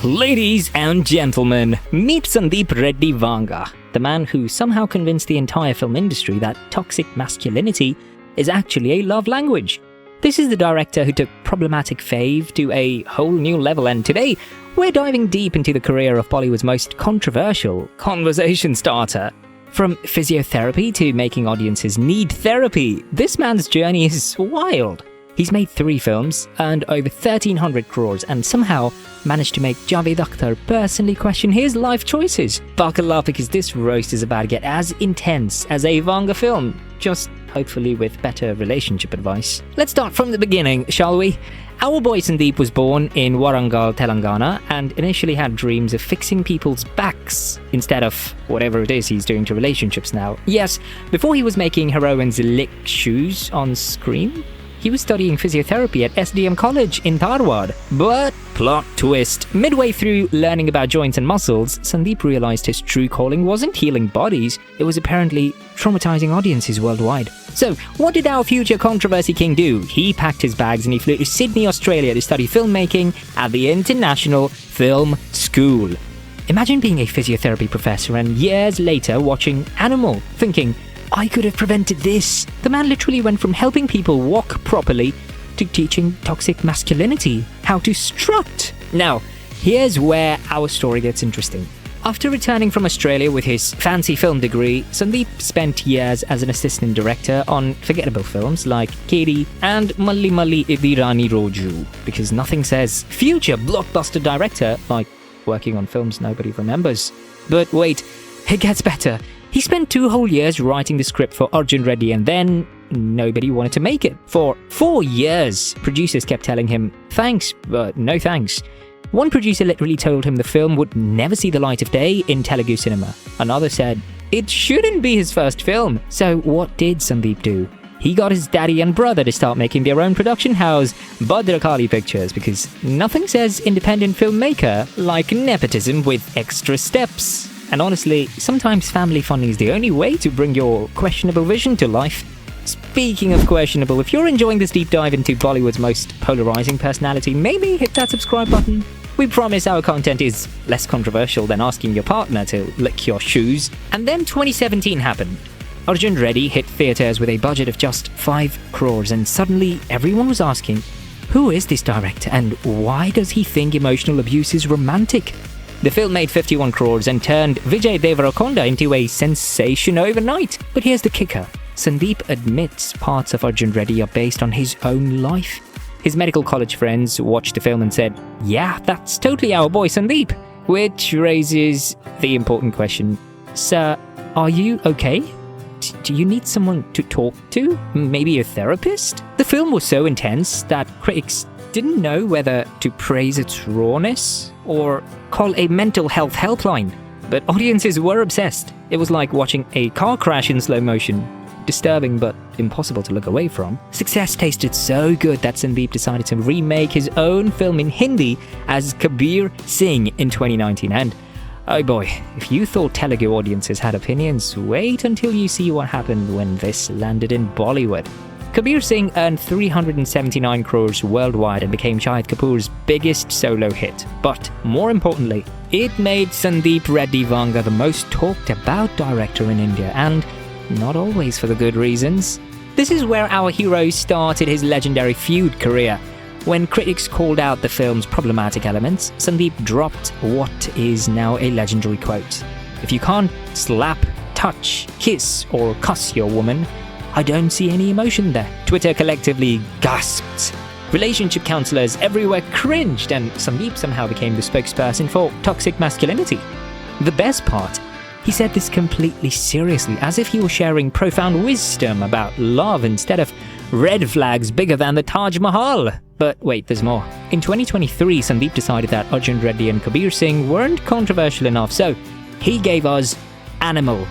Ladies and gentlemen, meet Sandeep Reddy Vanga, the man who somehow convinced the entire film industry that toxic masculinity is actually a love language. This is the director who took problematic fave to a whole new level, and today we're diving deep into the career of Bollywood's most controversial conversation starter. From physiotherapy to making audiences need therapy, this man's journey is wild. He's made 3 films, earned over 1,300 crores, and somehow managed to make Javed Akhter personally question his life choices. Buckle up, because this roast is about to get as intense as a Vanga film, just hopefully with better relationship advice. Let's start from the beginning, shall we? Our boy Sandeep was born in Warangal, Telangana, and initially had dreams of fixing people's backs instead of whatever it is he's doing to relationships now. Yes, before he was making heroines lick shoes on screen, he was studying physiotherapy at SDM College in Dharwad. But plot twist, midway through learning about joints and muscles, Sandeep realized his true calling wasn't healing bodies, it was apparently traumatizing audiences worldwide. So, what did our future controversy king do? He packed his bags and he flew to Sydney, Australia to study filmmaking at the International Film School. Imagine being a physiotherapy professor and years later watching Animal, thinking, I could have prevented this. The man literally went from helping people walk properly to teaching toxic masculinity how to strut. Now, here's where our story gets interesting. After returning from Australia with his fancy film degree, Sandeep spent years as an assistant director on forgettable films like Katie and Malli Malli Idirani Roju, because nothing says future blockbuster director like working on films nobody remembers. But wait, it gets better. He spent 2 whole years writing the script for Arjun Reddy, and then nobody wanted to make it. For 4 years, producers kept telling him, thanks, but no thanks. One producer literally told him the film would never see the light of day in Telugu cinema. Another said, it shouldn't be his first film. So what did Sandeep do? He got his daddy and brother to start making their own production house, Bhadrakali Pictures, because nothing says independent filmmaker like nepotism with extra steps. And honestly, sometimes family funding is the only way to bring your questionable vision to life. Speaking of questionable, if you're enjoying this deep dive into Bollywood's most polarizing personality, maybe hit that subscribe button. We promise our content is less controversial than asking your partner to lick your shoes. And then 2017 happened. Arjun Reddy hit theatres with a budget of just 5 crores, and suddenly everyone was asking, who is this director and why does he think emotional abuse is romantic? The film made 51 crores and turned Vijay Deverakonda into a sensation overnight. But here's the kicker. Sandeep admits parts of Arjun Reddy are based on his own life. His medical college friends watched the film and said, yeah, that's totally our boy Sandeep. Which raises the important question. Sir, are you okay? Do you need someone to talk to? Maybe a therapist? The film was so intense that critics didn't know whether to praise its rawness or call a mental health helpline. But audiences were obsessed. It was like watching a car crash in slow motion. Disturbing but impossible to look away from. Success tasted so good that Sandeep decided to remake his own film in Hindi as Kabir Singh in 2019. And oh boy, if you thought Telugu audiences had opinions, wait until you see what happened when this landed in Bollywood. Kabir Singh earned 379 crores worldwide and became Shahid Kapoor's biggest solo hit. But more importantly, it made Sandeep Reddy Vanga the most talked about director in India, and not always for the good reasons. This is where our hero started his legendary feud career. When critics called out the film's problematic elements, Sandeep dropped what is now a legendary quote. If you can't slap, touch, kiss, or cuss your woman, I don't see any emotion there. Twitter collectively gasped. Relationship counselors everywhere cringed, and Sandeep somehow became the spokesperson for toxic masculinity. The best part, he said this completely seriously, as if he was sharing profound wisdom about love instead of red flags bigger than the Taj Mahal. But wait, there's more. In 2023, Sandeep decided that Arjun Reddy and Kabir Singh weren't controversial enough, so he gave us Animal,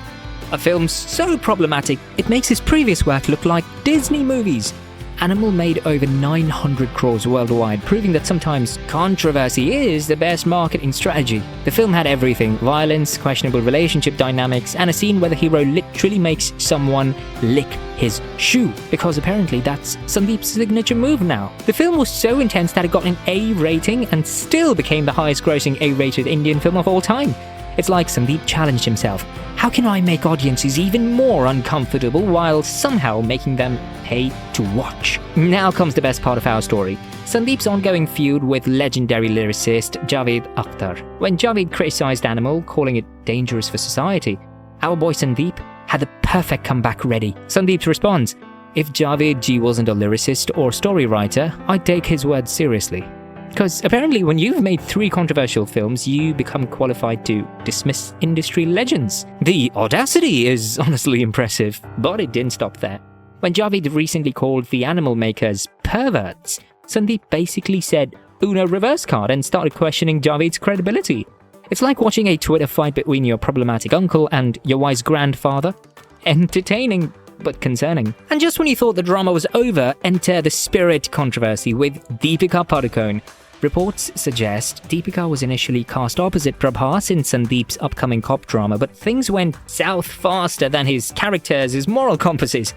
a film so problematic it makes his previous work look like Disney movies. Animal made over 900 crores worldwide, proving that sometimes controversy is the best marketing strategy. The film had everything: violence, questionable relationship dynamics, and a scene where the hero literally makes someone lick his shoe, because apparently that's Sandeep's signature move now. The film was so intense that it got an A rating and still became the highest grossing A-rated Indian film of all time. It's like Sandeep challenged himself. How can I make audiences even more uncomfortable while somehow making them pay to watch? Now comes the best part of our story: Sandeep's ongoing feud with legendary lyricist Javed Akhter. When Javed criticized Animal, calling it dangerous for society, our boy Sandeep had the perfect comeback ready. Sandeep responds, "If Javed Ji wasn't a lyricist or story writer, I'd take his words seriously." Because apparently when you've made 3 controversial films, you become qualified to dismiss industry legends. The audacity is honestly impressive, but it didn't stop there. When Javed recently called the Animal makers perverts, Sandeep basically said Uno reverse card and started questioning Javed's credibility. It's like watching a Twitter fight between your problematic uncle and your wise grandfather. Entertaining, but concerning. And just when you thought the drama was over, enter the Spirit controversy with Deepika Padukone. Reports suggest Deepika was initially cast opposite Prabhas in Sandeep's upcoming cop drama, but things went south faster than his characters' moral compasses.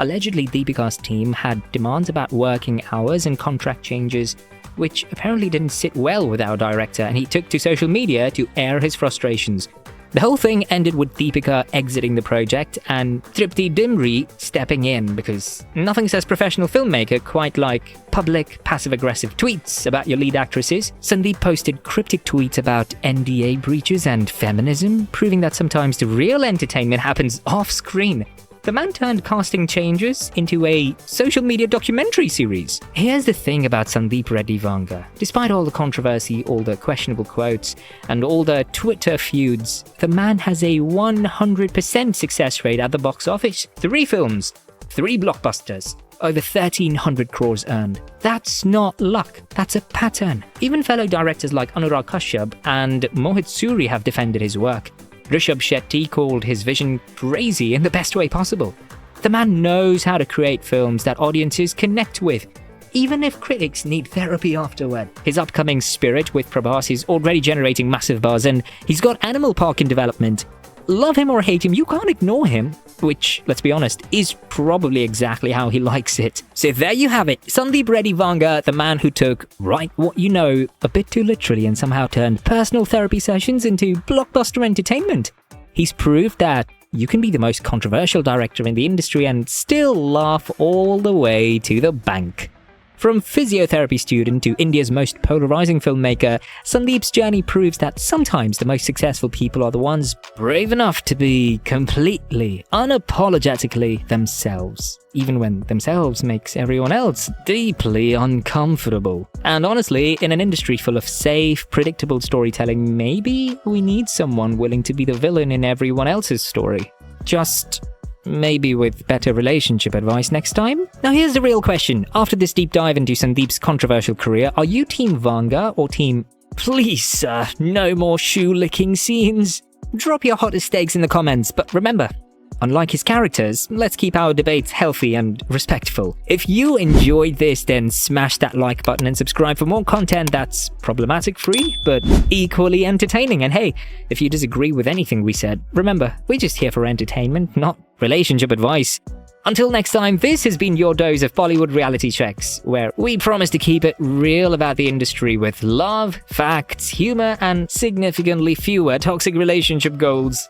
Allegedly, Deepika's team had demands about working hours and contract changes, which apparently didn't sit well with our director, and he took to social media to air his frustrations. The whole thing ended with Deepika exiting the project and Tripti Dimri stepping in, because nothing says professional filmmaker quite like public passive-aggressive tweets about your lead actresses. Sandeep posted cryptic tweets about NDA breaches and feminism, proving that sometimes the real entertainment happens off-screen. The man turned casting changes into a social media documentary series. Here's the thing about Sandeep Reddy Vanga. Despite all the controversy, all the questionable quotes, and all the Twitter feuds, the man has a 100% success rate at the box office. 3 films, 3 blockbusters, over 1,300 crores earned. That's not luck, that's a pattern. Even fellow directors like Anurag Kashyap and Mohit Suri have defended his work. Rishabh Shetty called his vision crazy in the best way possible. The man knows how to create films that audiences connect with, even if critics need therapy afterward. His upcoming Spirit with Prabhas is already generating massive buzz, and he's got Animal Park in development. Love him or hate him, you can't ignore him, which, let's be honest, is probably exactly how he likes it. So there you have it, Sandeep Reddy Vanga, the man who took Write What You Know a bit too literally and somehow turned personal therapy sessions into blockbuster entertainment. He's proved that you can be the most controversial director in the industry and still laugh all the way to the bank. From physiotherapy student to India's most polarizing filmmaker, Sandeep's journey proves that sometimes the most successful people are the ones brave enough to be completely, unapologetically themselves, even when themselves makes everyone else deeply uncomfortable. And honestly, in an industry full of safe, predictable storytelling, maybe we need someone willing to be the villain in everyone else's story. Just maybe with better relationship advice next time? Now here's the real question. After this deep dive into Sandeep's controversial career, are you Team Vanga or Team Please sir, no more shoe-licking scenes? Drop your hottest takes in the comments, but remember, unlike his characters, let's keep our debates healthy and respectful. If you enjoyed this, then smash that like button and subscribe for more content that's problematic-free, but equally entertaining. And hey, if you disagree with anything we said, remember, we're just here for entertainment, not relationship advice. Until next time, this has been your dose of Bollywood reality checks, where we promise to keep it real about the industry with love, facts, humor, and significantly fewer toxic relationship goals.